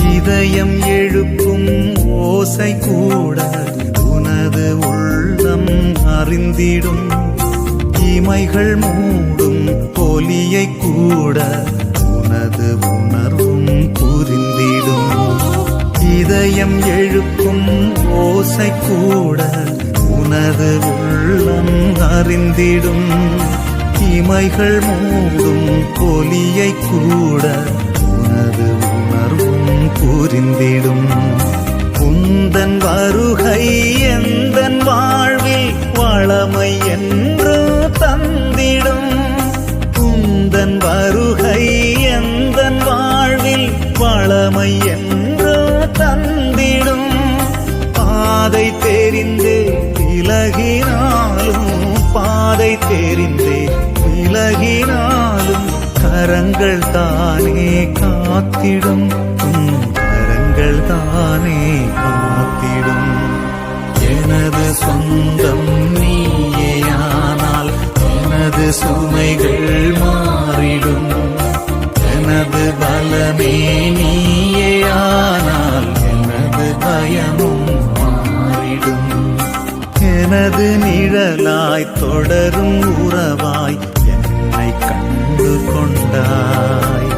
இதயம் எழுப்பும் ஓசை கூட உனது உள்ளம் அறிந்திடும். இமைகள் மூடும் ஒலியை கூட உனது உணர்வும் புரிந்திடும். இதயம் எழுப்பும் ஓசை கூட உனது உள்ளம் அறிந்திடும். இமைகள் மூடும் ஒலியை கூட உனது உணர்வும் புரிந்திடும். உந்தன் வருகை எந்தன் வாழ்வில் வளமை என்று தந்திடும். உந்தன் வருகை எந்தன் வாழ்வில் வளமை என்று தந்திடும். பாதை தெரிந்தே விலகினாலும், பாதை தெரிந்தே விலகினாலும் கரங்கள் தானே காத்திடும். கரங்கள் தானே காத்திடும். எனது சொந்தம் நீயேயானால் எனது சுமைகள் மாறிடும். எனது பலமே நீயேயானால் எனது பயமும் மாறிடும். எனது நிழலாய் தொடரும் உறவாய் என்னை கண்டு கொண்டாய்.